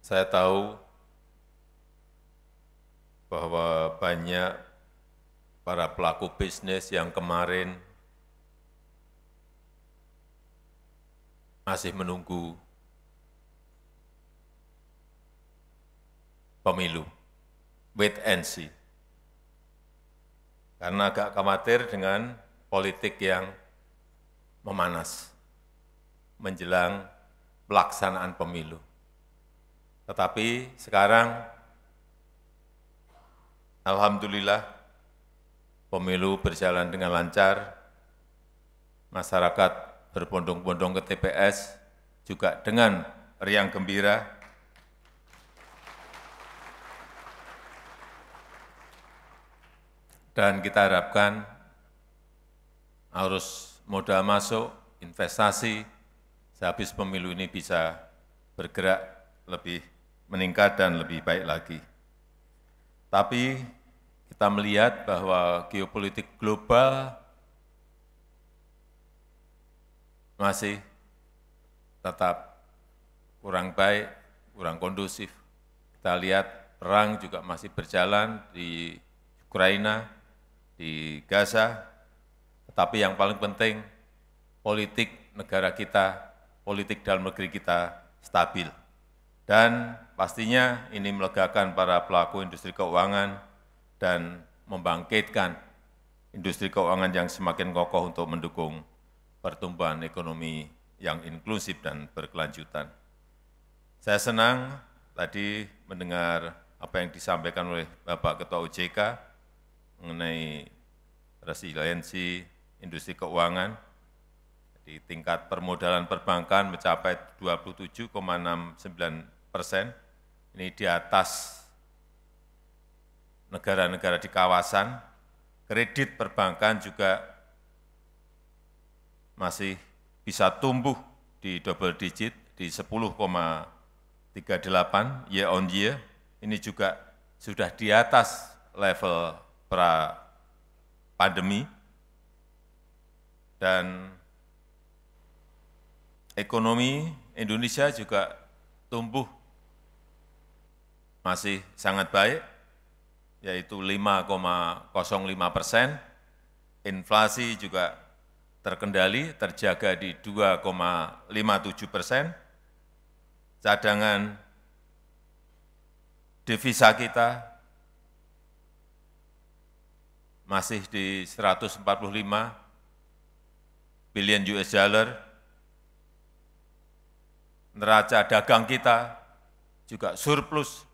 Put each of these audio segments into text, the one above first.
Saya tahu bahwa banyak para pelaku bisnis yang kemarin masih menunggu pemilu, wait and see. Karena agak khawatir dengan politik yang memanas menjelang pelaksanaan pemilu. Tetapi sekarang, alhamdulillah, pemilu berjalan dengan lancar, masyarakat berbondong-bondong ke TPS juga dengan riang gembira. Dan kita harapkan arus modal masuk, investasi, sehabis pemilu ini bisa bergerak lebih meningkat dan lebih baik lagi. Tapi kita melihat bahwa geopolitik global masih tetap kurang baik, kurang kondusif. Kita lihat perang juga masih berjalan di Ukraina, di Gaza, tetapi yang paling penting politik negara kita, politik dalam negeri kita stabil. Dan pastinya ini melegakan para pelaku industri keuangan dan membangkitkan industri keuangan yang semakin kokoh untuk mendukung pertumbuhan ekonomi yang inklusif dan berkelanjutan. Saya senang tadi mendengar apa yang disampaikan oleh Bapak Ketua OJK mengenai resiliensi industri keuangan. Di tingkat permodalan perbankan mencapai 27,69%, ini di atas negara-negara di kawasan. Kredit perbankan juga masih bisa tumbuh di double digit, di 10,38 year on year. Ini juga sudah di atas level pra-pandemi. Dan ekonomi Indonesia juga tumbuh masih sangat baik, yaitu 5,05%. Inflasi juga terkendali, terjaga di 2,57%. Cadangan devisa kita masih di 145 billion US dollar. Neraca dagang kita juga surplus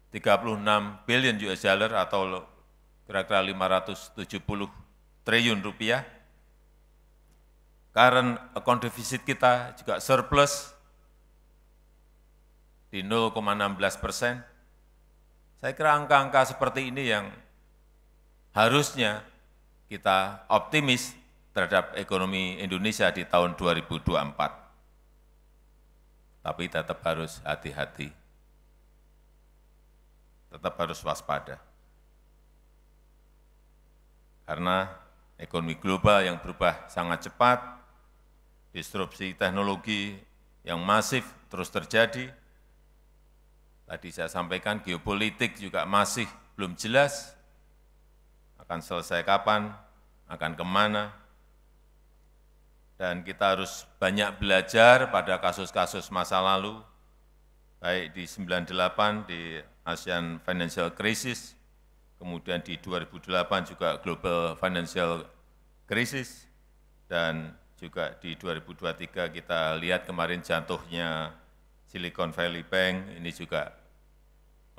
36 billion US dollar atau kira-kira 570 triliun rupiah. Current account deficit kita juga surplus di 0,16%. Saya kira angka-angka seperti ini yang harusnya kita optimis terhadap ekonomi Indonesia di tahun 2024. Tapi tetap harus hati-hati, tetap harus waspada. Karena ekonomi global yang berubah sangat cepat, disrupsi teknologi yang masif terus terjadi. Tadi saya sampaikan geopolitik juga masih belum jelas, akan selesai kapan, akan kemana. Dan kita harus banyak belajar pada kasus-kasus masa lalu, baik di 98 di ASEAN Financial Crisis, kemudian di 2008 juga Global Financial Crisis, dan juga di 2023 kita lihat kemarin jatuhnya Silicon Valley Bank, ini juga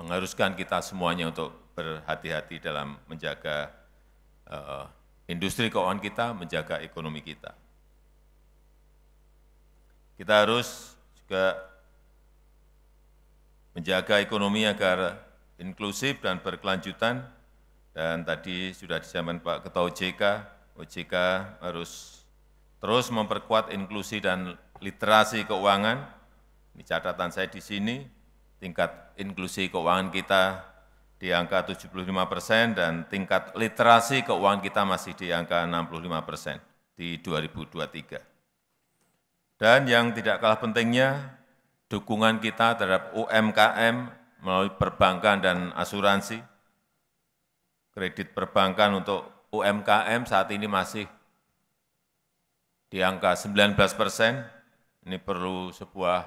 mengharuskan kita semuanya untuk berhati-hati dalam menjaga industri keuangan kita, menjaga ekonomi kita. Kita harus juga menjaga ekonomi agar inklusif dan berkelanjutan. Dan tadi sudah disampaikan Pak Ketua OJK harus terus memperkuat inklusi dan literasi keuangan. Ini catatan saya di sini, tingkat inklusi keuangan kita di angka 75% dan tingkat literasi keuangan kita masih di angka 65% di 2023. Dan yang tidak kalah pentingnya, dukungan kita terhadap UMKM melalui perbankan dan asuransi. Kredit perbankan untuk UMKM saat ini masih di angka 19%. Ini perlu sebuah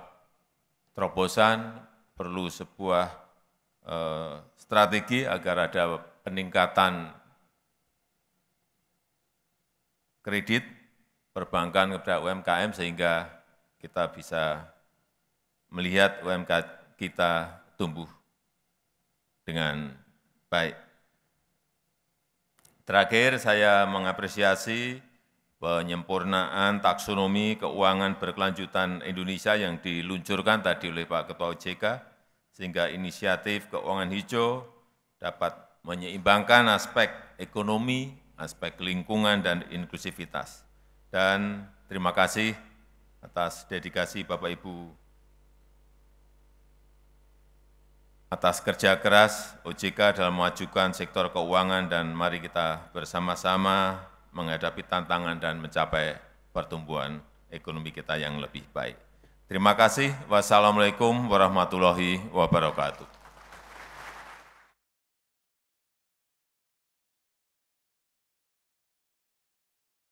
terobosan, perlu sebuah strategi agar ada peningkatan kredit perbankan kepada UMKM sehingga kita bisa melihat UMKM kita tumbuh dengan baik. Terakhir, saya mengapresiasi penyempurnaan taksonomi keuangan berkelanjutan Indonesia yang diluncurkan tadi oleh Pak Ketua OJK, sehingga inisiatif keuangan hijau dapat menyeimbangkan aspek ekonomi, aspek lingkungan, dan inklusivitas. Dan terima kasih atas dedikasi Bapak Ibu, atas kerja keras OJK dalam memajukan sektor keuangan, dan mari kita bersama-sama menghadapi tantangan dan mencapai pertumbuhan ekonomi kita yang lebih baik. Terima kasih. Wassalamualaikum warahmatullahi wabarakatuh.